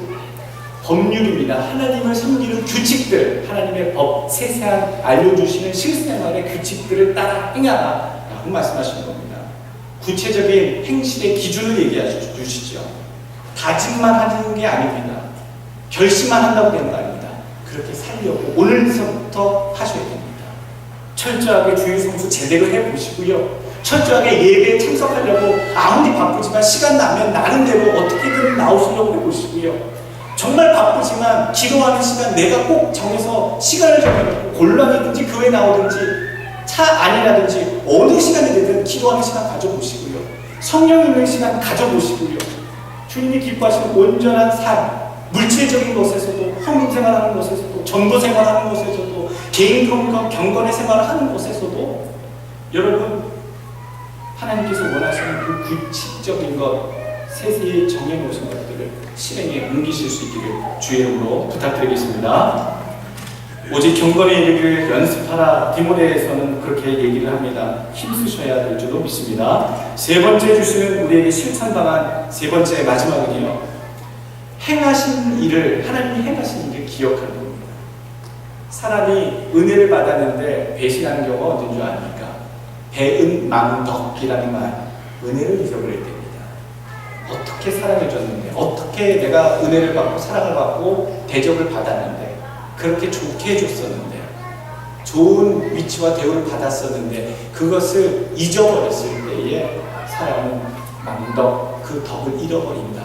법률입니다. 하나님을 섬기는 규칙들, 하나님의 법, 세세한 알려주시는 실생활의 규칙들을 따라 행하라 라고 말씀하시는 겁니다. 구체적인 행실의 기준을 얘기해 주시죠. 다짐만 하는 게 아닙니다. 결심만 한다고 되는 거 아닙니다. 그렇게 살려고 오늘서부터 하셔야 됩니다. 철저하게 주일 성수 제대로 해보시고요. 철저하게 예배에 참석하려고 아무리 바쁘지만 시간 나면 나름대로 어떻게든 나오시려고 해보시고요. 정말 바쁘지만 기도하는 시간 내가 꼭 정해서 시간을 정해놓고 골방이든지 교회 나오든지 차 안이라든지 어느 시간이 되든 기도하는 시간 가져보시고요. 성령 있는 시간 가져보시고요. 주님이 기뻐하시는 온전한 삶, 물질적인 것에서도 헌금생활하는 것에서도 전도생활하는 것에서도 개인 경건의 생활을 하는 곳에서도 여러분 하나님께서 원하시는 그 규칙적인 것 세세히 정해놓으신 것들을 실행에 옮기실 수 있기를 주의 이름으로 부탁드리겠습니다. 오직 경건에 이르기를 연습하라. 디모데에서는 그렇게 얘기를 합니다. 힘쓰셔야 될 줄로 믿습니다. 세 번째 주시는 우리에게 실천 방안 세 번째 마지막은요. 행하신 일을 하나님이 행하신 일을 기억하는 겁니다. 사람이 은혜를 받았는데 배신하는 경우가 언제인 줄 아닙니까? 배은망덕이라는 말, 은혜를 잊어버릴 때입니다. 어떻게 사랑해줬는데, 어떻게 내가 은혜를 받고 사랑을 받고 대접을 받았는데 그렇게 좋게 해줬었는데, 좋은 위치와 대우를 받았었는데 그것을 잊어버렸을 때에 사람은 망덕 그 덕을 잃어버린다,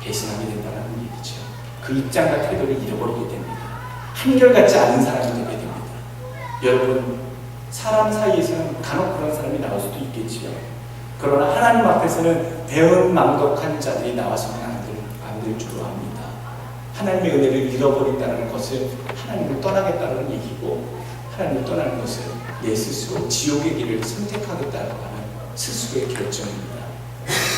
배신하게 된다는 얘기죠. 그 입장과 태도를 잃어버리게 됩니다. 한결같지 않은 사람이 되게 됩니다. 여러분, 사람 사이에서는 간혹 그런 사람이 나올 수도 있겠지요. 그러나 하나님 앞에서는 배은망덕한 자들이 나와서는 안 될 줄로 압니다. 하나님의 은혜를 잃어버린다는 것을 하나님을 떠나겠다는 얘기고, 하나님을 떠나는 것은 내 스스로 지옥의 길을 선택하겠다고 하는 스스로의 결정입니다.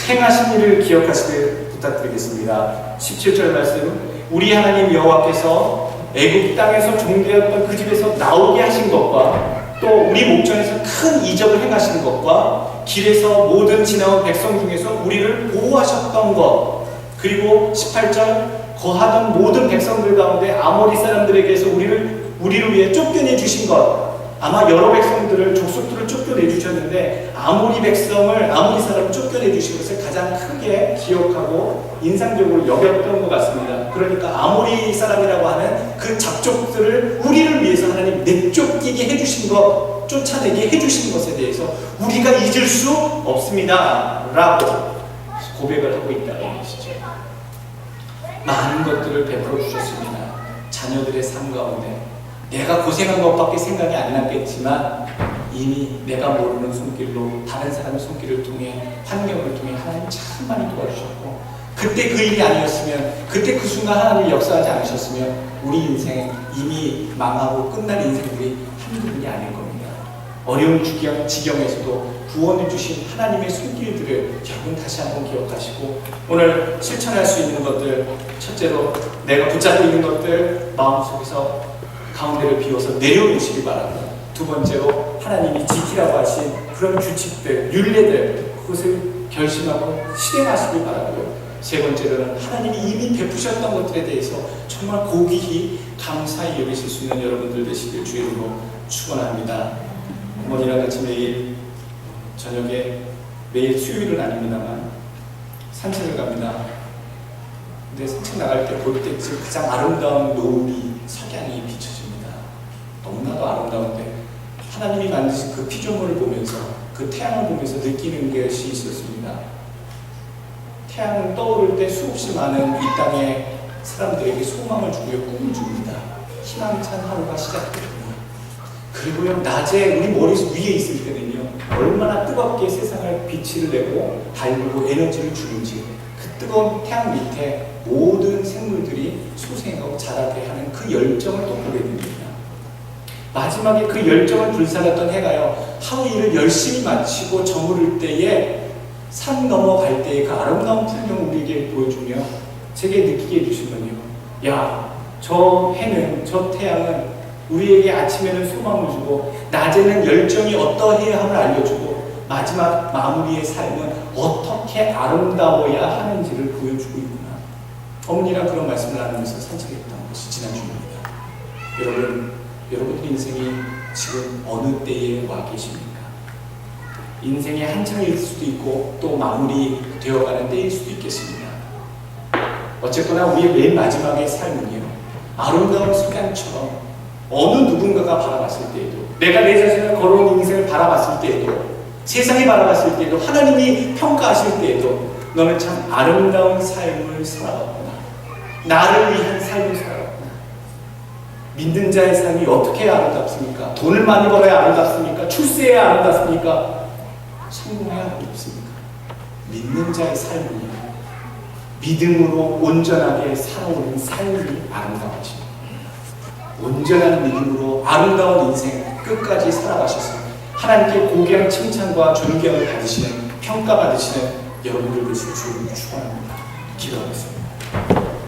행하신 일을 기억하시길 부탁드리겠습니다. 17절 말씀, 우리 하나님 여호와께서 애굽 땅에서 종되었던 그 집에서 나오게 하신 것과 또 우리 목전에서 큰 이적을 행하신 것과 길에서 모든 지나온 백성 중에서 우리를 보호하셨던 것, 그리고 18절, 거하던 모든 백성들 가운데 아모리 사람들에게서 우리를 위해 쫓겨내 주신 것. 아마 여러 백성들을, 족속들을 쫓겨내 주셨는데 아모리 사람을 쫓겨내 주신 것을 가장 크게 기억하고 인상적으로 여겼던 것 같습니다. 그러니까 아모리 사람이라고 하는 그 잡족들을 우리를 위해서 하나님 내쫓기게 해주신 것, 쫓아내게 해주신 것에 대해서 우리가 잊을 수 없습니다 라고 고백을 하고 있다는 것이죠. 많은 것들을 베풀어 주셨습니다. 자녀들의 삶 가운데 내가 고생한 것밖에 생각이 안 났겠지만 이미 내가 모르는 손길로 다른 사람의 손길을 통해, 환경을 통해 하나님 참 많이 도와주셨고, 그때 그 일이 아니었으면, 그때 그 순간 하나님이 역사하지 않으셨으면 우리 인생 이미 망하고 끝날 인생들이 한두 분이 아닐 겁니다. 어려운 지경에서도 구원해 주신 하나님의 손길들을 여러분 다시 한번 기억하시고, 오늘 실천할 수 있는 것들, 첫째로 내가 붙잡고 있는 것들 마음속에서 가운데를 비워서 내려놓으시기 바랍니다. 두 번째로 하나님이 지키라고 하신 그런 규칙들, 율례들, 그것을 결심하고 실행하시기 바라고요. 세 번째로는 하나님이 이미 베푸셨던 것들에 대해서 정말 고귀히 감사히 여기실 수 있는 여러분들 되시길 주의 이름으로 축원합니다. 어머니랑 같이 매일 저녁에, 매일 수요일은 아닙니다만 산책을 갑니다. 근데 산책 나갈 때 볼 때쯤 가장 아름다운 노을이 석양이 비춰집니다. 너무나도 아름다운데 하나님이 만드신 그 피조물을 보면서, 그 태양을 보면서 느끼는 것이 있었습니다. 태양은 떠오를 때 수없이 많은 이 땅의 사람들에게 소망을 주고요, 꿈을 줍니다. 희망찬 하루가 시작됩니다. 그리고요, 낮에 우리 머리 위에 있을 때는요, 얼마나 뜨겁게 세상을 빛을 내고 달구고 에너지를 주는지, 그 뜨거운 태양 밑에 모든 생물들이 소생하고 자라게 하는 그 열정을 또 보게 됩니다. 마지막에 그 열정을 불살랐던 해가요, 하루 일을 열심히 마치고 저무를 때에 산 넘어갈 때의 그 아름다운 풍경을 우리에게 보여주며 제게 느끼게 해주시면요, 야, 저 해는, 저 태양은 우리에게 아침에는 소망을 주고 낮에는 열정이 어떠해야 함을 알려주고 마지막 마무리의 삶은 어떻게 아름다워야 하는지를 보여주고 있구나. 어머니랑 그런 말씀을 나누면서 산책했던 것이 지난주입니다. 여러분의 인생이 지금 어느 때에 와 계십니까? 인생의 한창일 수도 있고 또 마무리 되어가는 때일 수도 있겠습니다. 어쨌거나 우리의 맨 마지막의 삶은요, 아름다운 석양처럼 어느 누군가가 바라봤을 때에도, 내가 내 자신을 걸어온 인생을 바라봤을 때에도, 세상이 바라봤을 때에도, 하나님이 평가하실 때에도 너는 참 아름다운 삶을 살아왔구나, 나를 위한 삶을 살아왔구나. 믿는 자의 삶이 어떻게 해야 아름답습니까? 돈을 많이 벌어야 아름답습니까? 출세해야 아름답습니까? 성공해야 아름답습니까? 믿는 자의 삶은요, 믿음으로 온전하게 살아오는 삶이 아름다워집니다. 온전한 믿음으로 아름다운 인생 끝까지 살아가셔서 하나님께 고귀한 칭찬과 존경을 받으시는, 평가받으시는 여러분들 되실 줄 축원합니다. 기도하겠습니다.